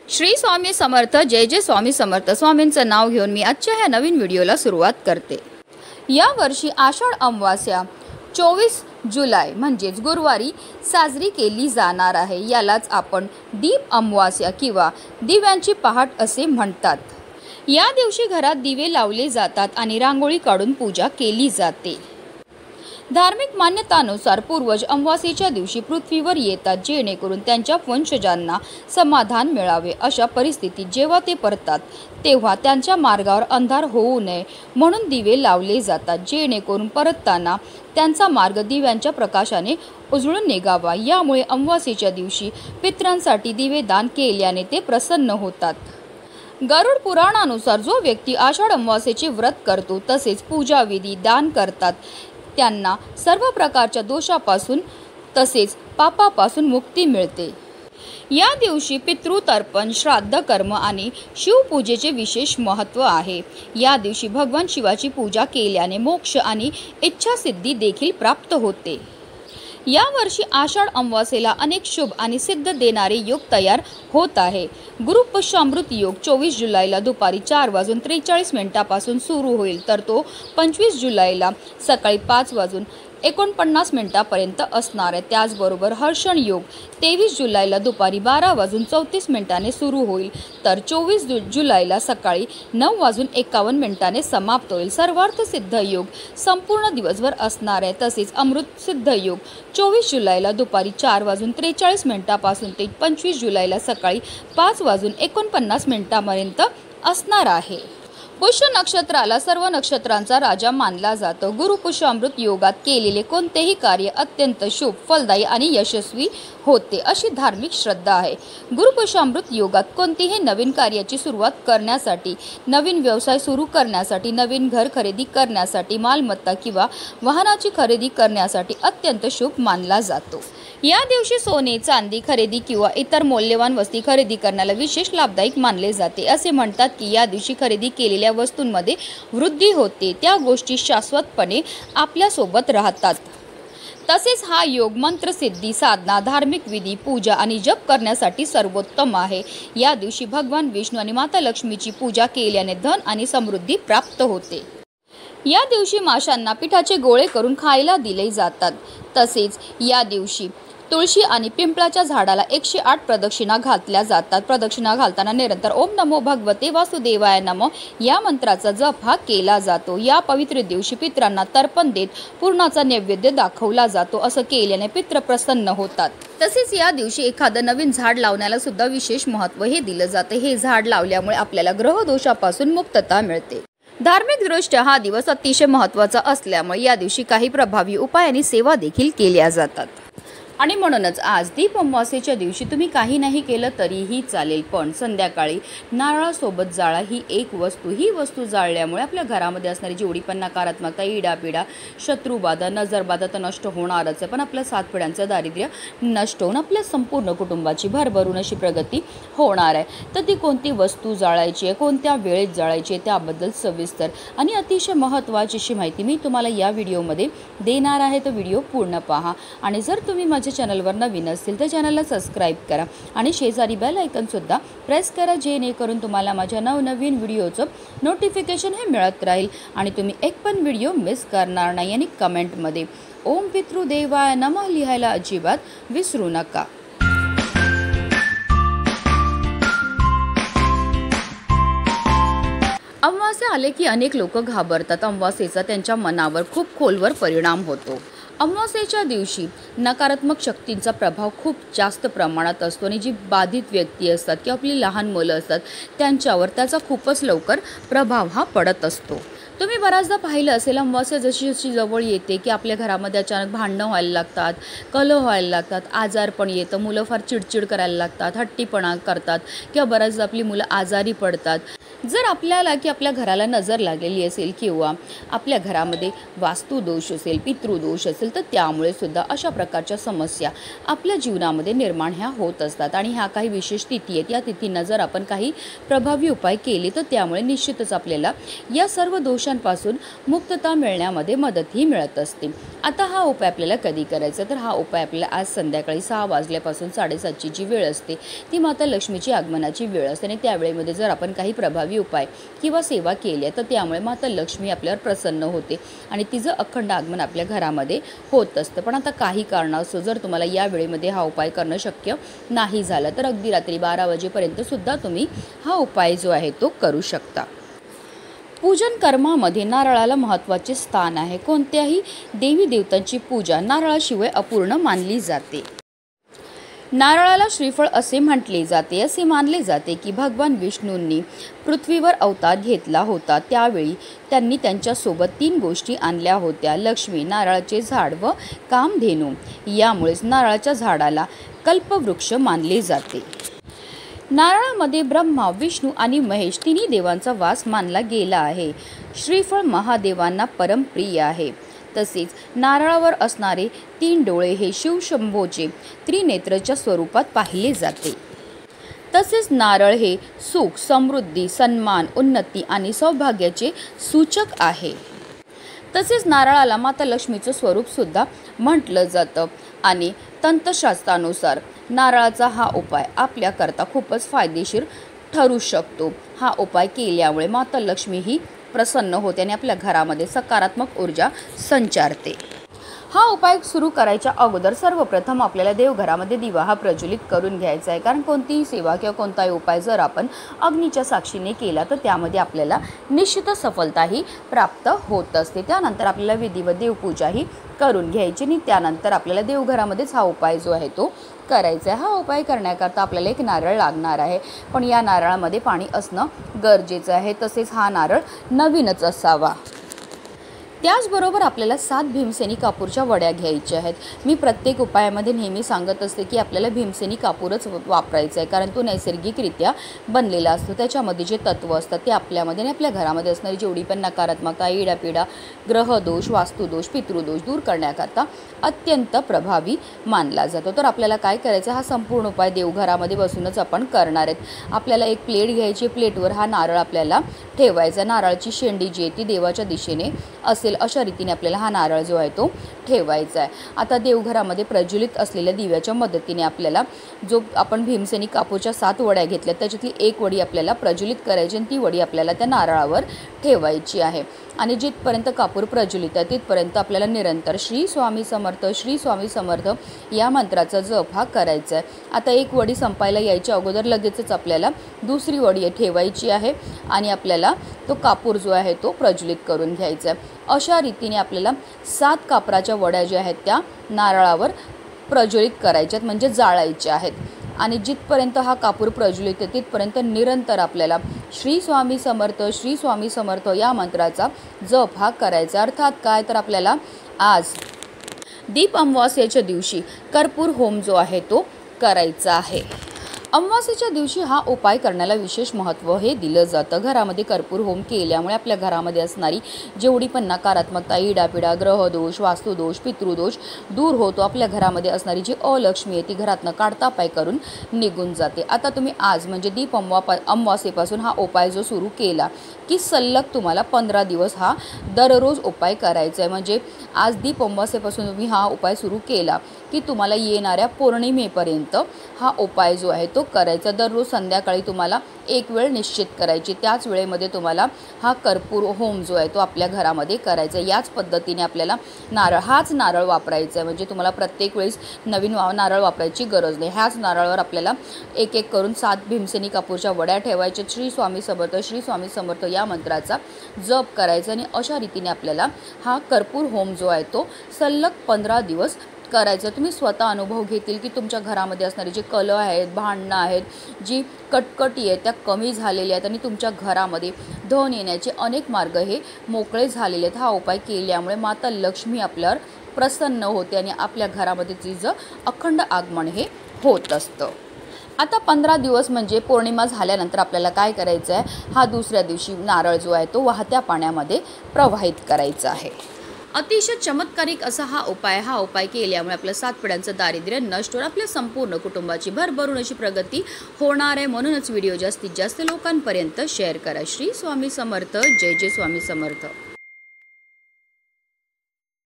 श्री स्वामी समर्थ। जय जय स्वामी समर्थ। स्वामींचं नाव घेऊन मी आजच्या ह्या नवीन व्हिडिओला सुरुवात करते। या वर्षी आषाढ अमावास्या 24 जुलै म्हणजेच गुरुवारी साजरी केली जाणार आहे। यालाच आपण दीप अमावास्या किंवा दिव्यांची पहाट असे म्हणतात। या दिवशी घरात दिवे लावले जातात आणि रांगोळी काढून पूजा केली जाते। धार्मिक मान्यतानुसार पूर्वज अमावास्येच्या दिवशी पृथ्वीवर येतात जेणेकरून त्यांच्या वंशजांना समाधान मिळावे। अशा परिस्थितीत जेव्हा ते परतात तेव्हा त्यांच्या मार्गावर अंधार होऊ नये म्हणून दिवे लावले जातात, जेणेकरून परतताना त्यांचा मार्ग दिव्यांच्या प्रकाशाने उजळून निघावा। यामुळे अमावास्येच्या दिवशी पितरांसाठी दिवे दान केल्याने ते प्रसन्न होतात। गरुड पुराणानुसार जो व्यक्ती आषाढ अमावास्येचे व्रत करतो तसेच पूजाविधी दान करतात त्यांना सर्व प्रकारच्या दोषापासून तसेच पापापासून मुक्ती मिळते। या दिवशी पितृतर्पण, श्राद्ध कर्म आणि शिवपूजेचे विशेष महत्त्व आहे। या दिवशी भगवान शिवाची पूजा केल्याने मोक्ष आणि इच्छासिद्धी देखील प्राप्त होते। या वर्षी आषाढ अमावास्येला अनेक शुभ आणि सिद्ध देणारे योग तयार होत आहे। गुरुपुष्यामृत योग 24 जुलैला दुपारी 4:43 सुरू होईल, तर तो 25 जुलैला सकाळी 5:49 असणार आहे। त्याचबरोबर हर्षण योग 23 जुलैला दुपारी 12:34 सुरू होईल, तर 24 जुलैला सकाळी 9:51 समाप्त होईल। सर्वार्थ सिद्ध योग संपूर्ण दिवसभर असणार आहे। तसेच अमृत सिद्ध योग 24 जुलैला दुपारी 4:43 ते 25 जुलैला सकाळी 5:49 असणार आहे। पुष्य नक्षत्राला सर्व नक्षत्रांचा राजा मानला जातो। गुरुपुष्यामृत योगात केलेले कोणतेही कार्य अत्यंत शुभ, फलदायी आणि यशस्वी होते अशी धार्मिक श्रद्धा आहे। गुरुपुष्यामृत योगात कोणतीही नवीन कार्याची सुरुवात करण्यासाठी, नवीन व्यवसाय सुरू करण्यासाठी, नवीन घर खरेदी करण्यासाठी, मालमत्ता किंवा वाहनाची खरेदी करण्यासाठी अत्यंत शुभ मानला जातो। या दिवशी सोने, चांदी खरेदी किंवा इतर मौल्यवान वस्तू खरेदी करण्याला विशेष लाभदायक मानले जाते। असे म्हणतात की या दिवशी खरेदी केलेल्या वस्तूंमध्ये वृद्धी होते, त्या गोष्टी शाश्वतपणे आपल्या सोबत राहतात। तसेच हा योग मंत्रसिद्धी, साधना, धार्मिक विधी, पूजा आणि जप करण्यासाठी सर्वोत्तम आहे। या दिवशी भगवान विष्णू आणि माता लक्ष्मीची पूजा केल्याने धन आणि समृद्धी प्राप्त होते। या दिवशी माशांना पिठाचे गोळे करून खायला दिले जातात। तसेच या दिवशी तुळशी आणि पिंपळाच्या झाडाला 108 प्रदक्षिणा घातल्या जातात। प्रदक्षिणा घालताना निरंतर ओम नमो भगवते वासुदेवाय नमः या मंत्राचा जप हा केला जातो। या पवित्र दिवशी पितरांना तर्पण देत पूर्णाचा नैवेद्य दाखवला जातो। असं केल्याने पित्र प्रसन्न होतात। तसेच या दिवशी एखादं नवीन झाड लावण्याला सुद्धा विशेष महत्त्व हे दिलं जाते। हे झाड लावल्यामुळे आपल्याला ग्रह दोषापासून मुक्तता मिळते। धार्मिकदृष्ट्या हा दिवस अतिशय महत्त्वाचा असल्यामुळे या दिवशी काही प्रभावी उपाय आणि सेवा देखील केल्या जातात। आणि म्हणूनच आज दीप अमावास्येच्या दिवशी तुम्ही काही नाही केलं तरीही चालेल, पण संध्याकाळी नारळासोबत जाळा ही एक वस्तू। ही वस्तू जाळल्यामुळे आपल्या घरामध्ये असणारी जेवढी पण नकारात्मकता, इडापिडा, शत्रुबाधा, नजरबाधा तर नष्ट होणारच आहे, पण आपल्या 7 पिढ्यांचं दारिद्र्य नष्ट होऊन आपल्या संपूर्ण कुटुंबाची भरभरून अशी प्रगती होणार आहे। तर ती कोणती वस्तू जाळायची आहे, कोणत्या वेळेत जाळायची आहे त्याबद्दल सविस्तर आणि अतिशय महत्त्वाची अशी माहिती मी तुम्हाला या व्हिडिओमध्ये देणार आहे। तर व्हिडिओ पूर्ण पहा आणि जर तुम्ही माझ्या चॅनलवर नवीन असतील तर चॅनलला सबस्क्राईब करा आणि शेजारी बेल आयकॉन सुद्धा प्रेस करा, जेणेकरून तुम्हाला माझ्या नवनवीन व्हिडिओचं नोटिफिकेशन हे मिळत राहील आणि तुम्ही एक पण व्हिडिओ मिस करणार नाही। आणि कमेंटमध्ये ओम पितृदेवाय नमः लिहायला अजिबात विसरू नका। अमावास्या आले की अनेक लोक घाबरतात। अमावास्येचा त्यांच्या मनावर खूप खोलवर परिणाम होतो। अमावास्येच्या दिवशी नकारात्मक शक्तींचा प्रभाव खूप जास्त प्रमाणात असतो आणि जी बाधित व्यक्ती असतात किंवा आपली लहान मुलं असतात त्यांच्यावर त्याचा खूपच लवकर प्रभाव हा पडत असतो। तुम्ही बऱ्याचदा पाहिलं असेल, अमावास्या जशी जशी जवळ येते की आपल्या घरामध्ये अचानक भांडणं व्हायला लागतात, कलह व्हायला लागतात, आजारपण येतं, मुलं फार चिडचिड करायला लागतात, हट्टीपणा करतात किंवा बऱ्याचदा आपली मुलं आजारी पडतात। जर आपल्याला की आपल्या घराला नजर लागलेली असेल किंवा आपल्या घरामध्ये वास्तुदोष असेल, पितृदोष असेल, तर त्यामुळे सुद्धा अशा प्रकारच्या समस्या आपल्या जीवनामध्ये निर्माण ह्या होत असतात. आणि ह्या काही विशेष तिथी आहेत, या तिथींना जर आपण काही प्रभावी उपाय केले तर त्यामुळे निश्चितच आपल्याला या सर्व दोषांपासून मुक्तता मिळण्यामध्ये मदतही मिळत असते. आता हा उपाय आपल्याला कधी करायचा, तर हा उपाय आपल्याला आज संध्याकाळी 6 वाजल्यापासून 7:30ची जी वेळ असते ती माता लक्ष्मीची आगमनाची वेळ असते. आणि त्यावेळेमध्ये जर आपण काही प्रभावी उपाय किंवा सेवा केल्या तर त्यामुळे माता लक्ष्मी आपल्यावर प्रसन्न होते आणि तिचं अखंड आगमन आपल्या घरामध्ये होत असतं. पण आता काही कारणास्तव जर तुम्हाला या वेळेमध्ये हा उपाय करणं शक्य नाही झालं तर अगदी रात्री 12 वाजेपर्यंत सुद्धा तुम्ही हा उपाय जो आहे तो करू शकता. पूजन कर्मामध्ये नारळाला महत्त्वाचे स्थान आहे. कोणत्याही देवी देवतांची पूजा नारळाशिवाय अपूर्ण मानली जाते. नारळाला श्रीफळ असे म्हटले जाते. असे मानले जाते की भगवान विष्णूंनी पृथ्वीवर अवतार घेतला होता त्यावेळी त्यांनी त्यांच्यासोबत 3 गोष्टी आणल्या होत्या: लक्ष्मी, नारळाचे झाड व कामधेनू. यामुळेच नारळाच्या झाडाला कल्पवृक्ष मानले जाते. नारळामध्ये ब्रह्मा, विष्णू आणि महेश तिन्ही देवांचा वास मानला गेला आहे. श्रीफळ महादेवांना परमप्रिय आहे. तसेच नारळावर असणारे 3 डोळे हे शिवशंभोचे त्रिनेत्रच्या स्वरूपात पाहिले जाते. तसेच नारळ हे सुख, समृद्धी, सन्मान, उन्नती आणि सौभाग्याचे सूचक आहे. तसेच नारळाला माता लक्ष्मीचं स्वरूप सुद्धा म्हटलं जातं आणि तंत्रशास्त्रानुसार नारळाचा हा उपाय आपल्याकरता खूपच फायदेशीर ठरू शकतो. हा उपाय केल्यामुळे माता लक्ष्मी ही प्रसन्न होते आणि आपल्या घरामध्ये सकारात्मक ऊर्जा संचारते. हा उपाय सुरू करायच्या अगोदर सर्वप्रथम आपल्याला देवघरामध्ये दिवा हा प्रज्वलित करून घ्यायचा आहे. कारण कोणतीही सेवा किंवा कोणताही उपाय जर आपण अग्नीच्या साक्षीने केला तर त्यामध्ये आपल्याला निश्चित सफलताही प्राप्त होत असते. त्यानंतर आपल्याला विधिवत देवपूजाही करून घ्यायची आणि त्यानंतर आपल्याला देवघरामध्येच हा उपाय जो आहे तो करायचा आहे. हा उपाय करण्याकरता आपल्याला एक नारळ लागणार आहे, पण या नारळामध्ये पाणी असणं गरजेचं आहे. तसेच हा नारळ नवीनच असावा. त्याचबरोबर आपल्याला 7 भीमसेनी कापूरच्या वड्या घ्यायच्या आहेत. मी प्रत्येक उपायामध्ये नेहमी सांगत असते की आपल्याला भीमसेनी कापूरच वापरायचा आहे, कारण तो नैसर्गिकरित्या बनलेला असतो. त्याच्यामध्ये जे तत्त्व असतात ते आपल्यामध्ये आणि आपल्या घरामध्ये असणारी जेवढी पण नकारात्मकता, इडापिडा, ग्रहदोष, वास्तुदोष, पितृदोष दूर करण्याकरता अत्यंत प्रभावी मानला जातो. तर आपल्याला काय करायचं, हा संपूर्ण उपाय देवघरामध्ये बसूनच आपण करणार आहेत. आपल्याला एक प्लेट घ्यायची, प्लेटवर हा नारळ आपल्याला ठेवायचा. नारळाची शेंडी जी आहे ती देवाच्या दिशेने असेल अशा रीतीने आपल्याला हा नारळ जो आहे तो ठेवायचा आहे. आता देवघरामध्ये प्रज्वलित असलेल्या दिव्याच्या मदतीने आपल्याला जो आपण भीमसेनी कापूरच्या 7 वड्या घेतल्या त्याच्यातली एक वडी आपल्याला प्रज्वलित करायची आणि ती वडी आपल्याला त्या नारळावर ठेवायची आहे. आणि जिथपर्यंत कापूर प्रज्वलित आहे तिथपर्यंत आपल्याला निरंतर श्री स्वामी समर्थ, श्री स्वामी समर्थ या मंत्राचा जप हा करायचा आहे. आता एक वडी संपायला यायच्या अगोदर लगेचच आपल्याला दुसरी वडी ठेवायची आहे आणि आपल्याला तो कापूर जो आहे तो प्रज्वलित करून घ्यायचा आहे. अशा रीतीने आपल्याला 7 कापराच्या वड्या ज्या आहेत त्या नारळावर प्रज्वलित करायच्यात, म्हणजे जाळायच्या आहेत. आणि जिथपर्यंत हा कापूर प्रज्वलित आहे तिथपर्यंत निरंतर आपल्याला श्री स्वामी समर्थ, श्री स्वामी समर्थ या मंत्राचा जप हा करायचा. अर्थात काय, तर आपल्याला आज दीप अमावास्येच्या दिवशी कर्पूर होम जो आहे तो करायचा आहे. अमावास्येच्या दिवशी हा उपाय करण्याला विशेष महत्त्व हे दिलं जातं. घरामध्ये कर्पूर होम केल्यामुळे आपल्या घरामध्ये असणारी जेवढी पण नकारात्मकता, इडापिडा, ग्रहदोष, वास्तुदोष, पितृदोष दूर होतो. आपल्या घरामध्ये असणारी जी अलक्ष्मी आहे ती घरातनं काढता पाय करून निघून जाते. आता तुम्ही आज म्हणजे दीप अमावास्येपासून हा उपाय जो सुरू केला की सलग तुम्हाला 15 दिवस हा दररोज उपाय करायचा आहे. म्हणजे आज दीप अमावास्येपासून तुम्ही हा उपाय सुरू केला की तुम्हाला येणाऱ्या पौर्णिमेपर्यंत हा उपाय जो आहे तो करायचा. दररोज संध्याकाळी तुम्हाला एक वेळ निश्चित करायची, त्याच वेळेमध्ये तुम्हाला हा कर्पूर होम जो आहे तो आपल्या घरामध्ये करायचा. याच पद्धतीने आपल्याला हाच नारळ वापरायचा आहे. म्हणजे तुम्हाला प्रत्येक वेळेस नवीन नारळ वापरायची गरज नाही. ह्याच नारळावर आपल्याला एक एक करून 7 भीमसेनी कापूरच्या वड्या ठेवायच्या, श्री स्वामी समर्थ, श्री स्वामी समर्थ या मंत्राचा जप करायचा आणि अशा रीतीने आपल्याला हा कर्पूर होम जो आहे तो सलग 15 दिवस करायचं. तुम्ही स्वतः अनुभव घेतील की तुमच्या घरामध्ये असणारे जे कलह आहेत, भांडणं आहेत, जी कटकटी आहे त्या कमी झालेल्या आहेत आणि तुमच्या घरामध्ये धन येण्याचे अनेक मार्ग हे मोकळे झालेले आहेत. हा उपाय केल्यामुळे माता लक्ष्मी आपल्यावर प्रसन्न होते आणि आपल्या घरामध्ये तिचं अखंड आगमन हे होत असतं. आता 15 दिवस म्हणजे पौर्णिमा झाल्यानंतर आपल्याला काय करायचं आहे, हा दुसऱ्या दिवशी नारळ जो आहे तो वाहत्या पाण्यामध्ये प्रवाहित करायचा आहे. अतिशय चमत्कारिक असा हा उपाय केल्यामुळे आपलं 7 पिढ्यांचं दारिद्र्य नष्ट होऊन आपल्या संपूर्ण कुटुंबाची भरभरून अशी प्रगती होणार आहे. म्हणूनच व्हिडिओ जास्तीत जास्त लोकांपर्यंत शेअर करा. श्री स्वामी समर्थ. जय जय स्वामी समर्थ.